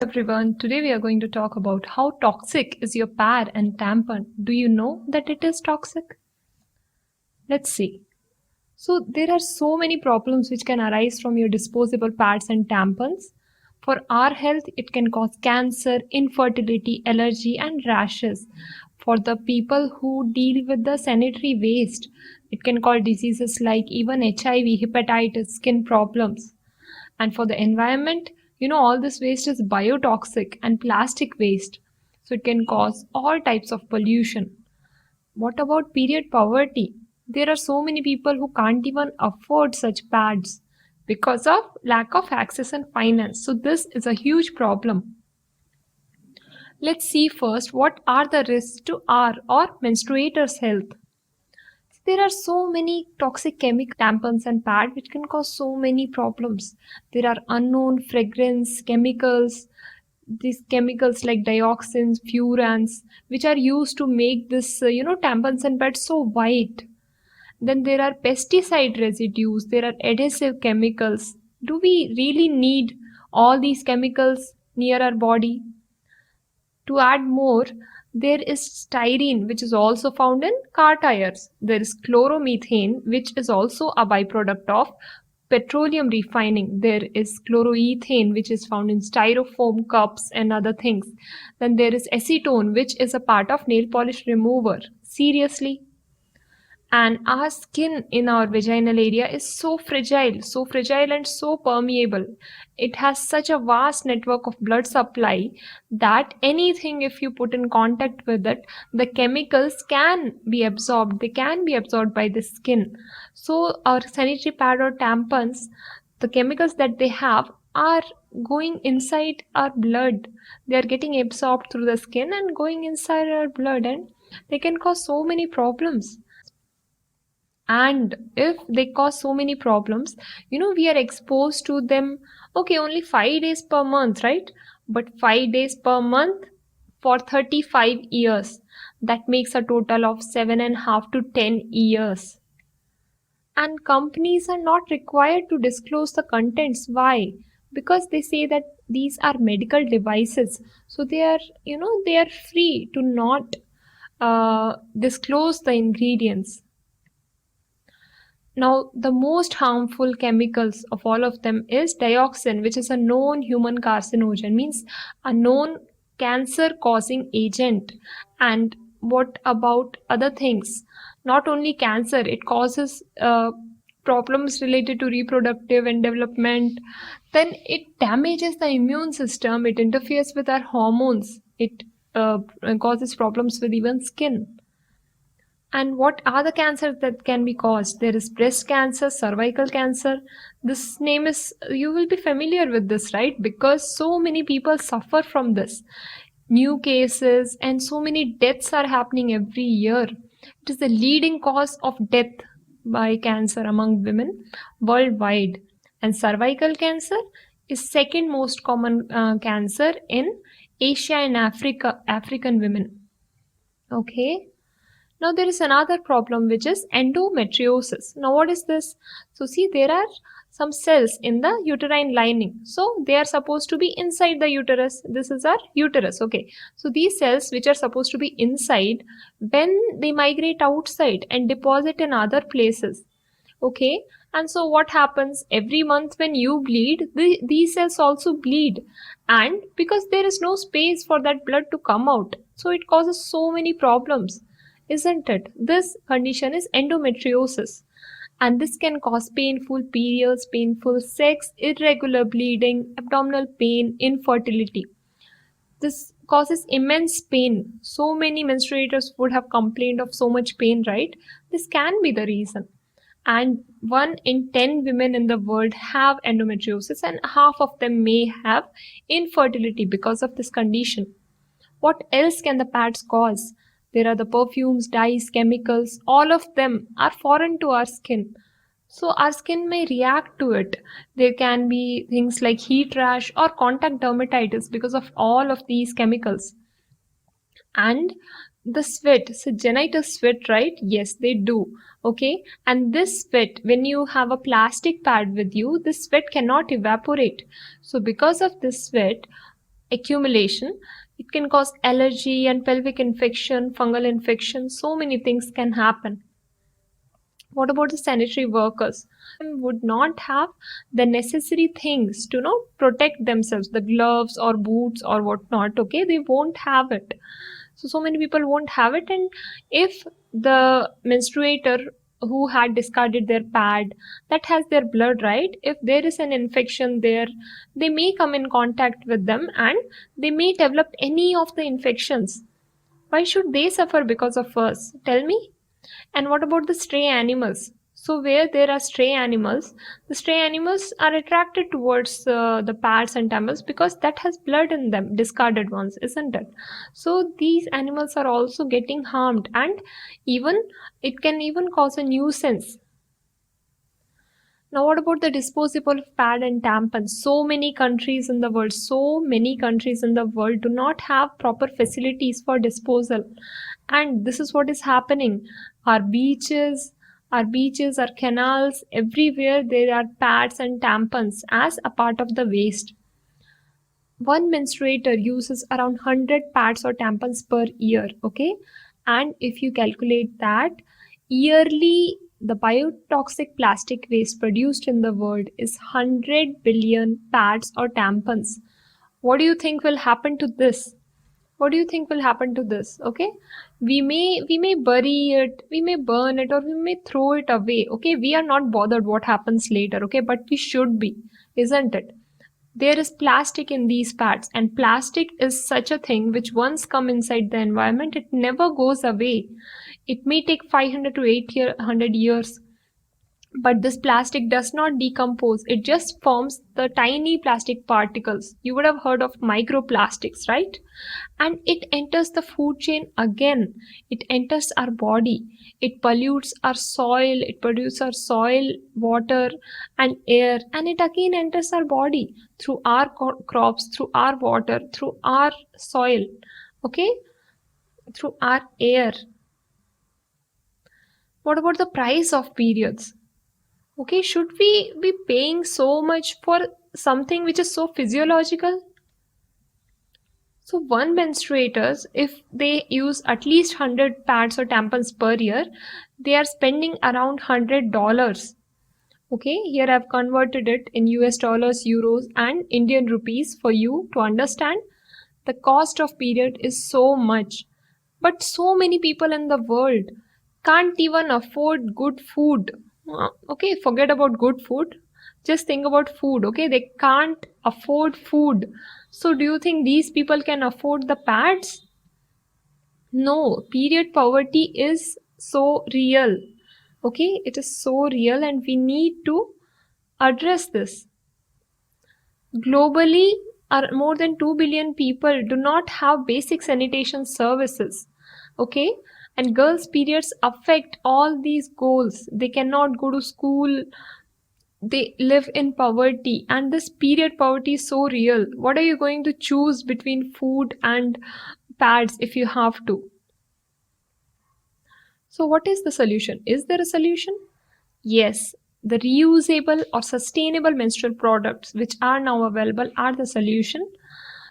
Everyone, today we are going to talk about how toxic is your pad and tampon. Do you know that it is toxic? Let's see. So, there are so many problems which can arise from your disposable pads and tampons. For our health, it can cause cancer, infertility, allergy, and rashes. For the people who deal with the sanitary waste, it can cause diseases like even HIV, hepatitis, skin problems. And for the environment, all this waste is biotoxic and plastic waste. So it can cause all types of pollution. What about period poverty? There are so many people who can't even afford such pads because of lack of access and finance. So this is a huge problem. Let's see first what are the risks to our or menstruators' health. There are so many toxic chemical tampons and pads which can cause so many problems. There are unknown fragrance chemicals, these chemicals like dioxins, furans, which are used to make this, tampons and pads so white. Then there are pesticide residues, there are adhesive chemicals. Do we really need all these chemicals near our body? To add more, there is styrene, which is also found in car tires. There is chloromethane, which is also a byproduct of petroleum refining. There is chloroethane, which is found in styrofoam cups and other things. Then there is acetone, which is a part of nail polish remover. Seriously? And our skin in our vaginal area is so fragile and so permeable. It has such a vast network of blood supply that anything, if you put in contact with it, the chemicals can be absorbed. They can be absorbed by the skin. So our sanitary pad or tampons, the chemicals that they have are going inside our blood. They are getting absorbed through the skin and going inside our blood, and they can cause so many problems. And if they cause so many problems, we are exposed to them, okay, only 5 days per month, right? But 5 days per month for 35 years, that makes a total of 7.5 to 10 years. And companies are not required to disclose the contents. Why? Because they say that these are medical devices, so they are free to not disclose the ingredients. Now, the most harmful chemicals of all of them is dioxin, which is a known human carcinogen, means a known cancer-causing agent. And what about other things? Not only cancer, it causes problems related to reproductive and development. Then it damages the immune system. It interferes with our hormones. It causes problems with even skin. And what are the cancers that can be caused? There is breast cancer, cervical cancer. This name is, you will be familiar with this, right? Because so many people suffer from this. New cases and so many deaths are happening every year. It is the leading cause of death by cancer among women worldwide. And cervical cancer is second most common cancer in Asia and African women. Okay. Now there is another problem, which is endometriosis. Now what is this? So see, there are some cells in the uterine lining. So they are supposed to be inside the uterus. This is our uterus. Okay. So these cells which are supposed to be inside, when they migrate outside and deposit in other places. Okay. And so what happens every month when you bleed, these cells also bleed. And because there is no space for that blood to come out, so it causes so many problems. Isn't it? This condition is endometriosis, and this can cause painful periods, painful sex, irregular bleeding, abdominal pain, infertility. This causes immense pain. So many menstruators would have complained of so much pain, right? This can be the reason. And 1 in 10 women in the world have endometriosis, and half of them may have infertility because of this condition. What else can the pads cause? There are the perfumes, dyes, chemicals, all of them are foreign to our skin. So our skin may react to it. There can be things like heat rash or contact dermatitis because of all of these chemicals. And the sweat, so genital sweat, right? Yes, they do. Okay. And this sweat, when you have a plastic pad with you, this sweat cannot evaporate. So because of this sweat, accumulation. It can cause allergy and pelvic infection, fungal infection. So many things can happen. What about the sanitary workers? Would not have the necessary things to protect themselves, the gloves or boots or whatnot. Okay, they won't have it. So many people won't have it. And if the menstruator who had discarded their pad, that has their blood, right, if there is an infection there, they may come in contact with them and they may develop any of the infections. Why should they suffer because of us? Tell me. And what about the stray animals? So where there are stray animals, the stray animals are attracted towards the pads and tampons because that has blood in them, discarded ones, isn't it? So these animals are also getting harmed, and even it can even cause a nuisance. Now, what about the disposable pad and tampons? So many countries in the world do not have proper facilities for disposal. And this is what is happening. Our beaches, our canals, everywhere there are pads and tampons as a part of the waste. One menstruator uses around 100 pads or tampons per year, okay? And if you calculate that, yearly the biotoxic plastic waste produced in the world is 100 billion pads or tampons. What do you think will happen to this? What do you think will happen to this? Okay, we may bury it, we may burn it, or we may throw it away. Okay, we are not bothered what happens later. Okay, but we should be, isn't it? There is plastic in these pads, and plastic is such a thing which once come inside the environment, it never goes away. It may take 500 to 800 years, but this plastic does not decompose. It just forms the tiny plastic particles. You would have heard of microplastics, right? And it enters the food chain again. It enters our body. It pollutes our soil. It produces our soil, water, and air. And it again enters our body through our crops, through our water, through our soil. Okay? Through our air. What about the price of periods? Okay, should we be paying so much for something which is so physiological? So one menstruators, if they use at least 100 pads or tampons per year, they are spending around $100. Okay, here I've converted it in US dollars, euros, and Indian rupees for you to understand. The cost of period is so much. But so many people in the world can't even afford good food. Okay, forget about good food. Just think about food. Okay, they can't afford food. So do you think these people can afford the pads? No, period poverty is so real. Okay, it is so real, and we need to address this. Globally, more than 2 billion people do not have basic sanitation services. Okay, and girls' periods affect all these goals. They cannot go to school, they live in poverty, and this period poverty is so real. What are you going to choose between food and pads if you have to? So what is the solution? Is there a solution? Yes, the reusable or sustainable menstrual products which are now available are the solution.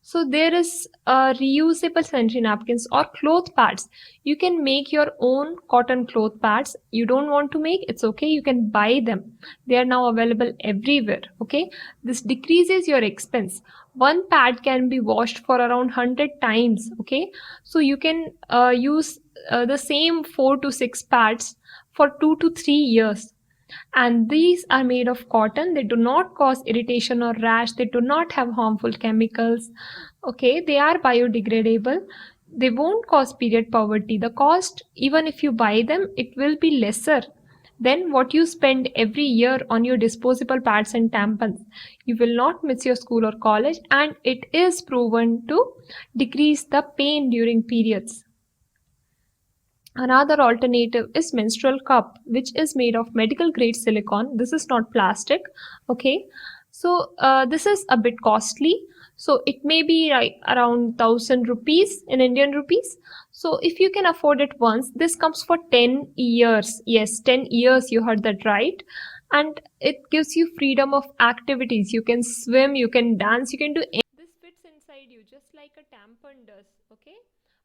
So there is reusable sanitary napkins or cloth pads. You can make your own cotton cloth pads. You don't want to make, it's okay. You can buy them. They are now available everywhere. Okay. This decreases your expense. One pad can be washed for around 100 times. Okay. So you can use the same 4 to 6 pads for 2 to 3 years. And these are made of cotton. They do not cause irritation or rash. They do not have harmful chemicals. Okay, they are biodegradable. They won't cause period poverty. The cost, even if you buy them, it will be lesser than what you spend every year on your disposable pads and tampons. You will not miss your school or college, and it is proven to decrease the pain during periods. Another alternative is menstrual cup, which is made of medical grade silicone. This is not plastic. Okay, so this is a bit costly. So it may be like around 1000 rupees in Indian rupees. So if you can afford it once, this comes for 10 years. Yes, 10 years, you heard that right. And it gives you freedom of activities. You can swim, you can dance, you can do anything. This fits inside you just like a tampon does, okay?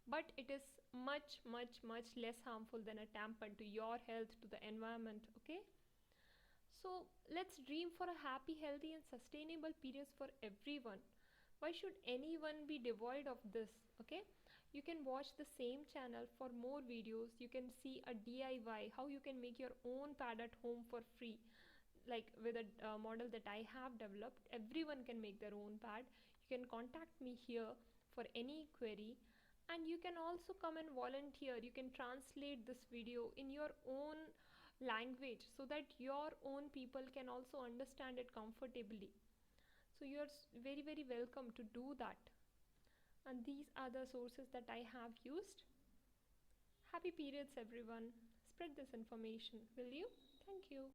But it is much less harmful than a tampon to your health, to the environment, okay? So let's dream for a happy, healthy, and sustainable periods for everyone. Why should anyone be devoid of this? Okay, you can watch the same channel for more videos. You can see a DIY, how you can make your own pad at home for free, like with a model that I have developed. Everyone can make their own pad. You can contact me here for any query, and you can also come and volunteer. You can translate this video in your own language so that your own people can also understand it comfortably. So you're very welcome to do that. And these are the sources that I have used. Happy periods, everyone. Spread this information, will you? Thank you.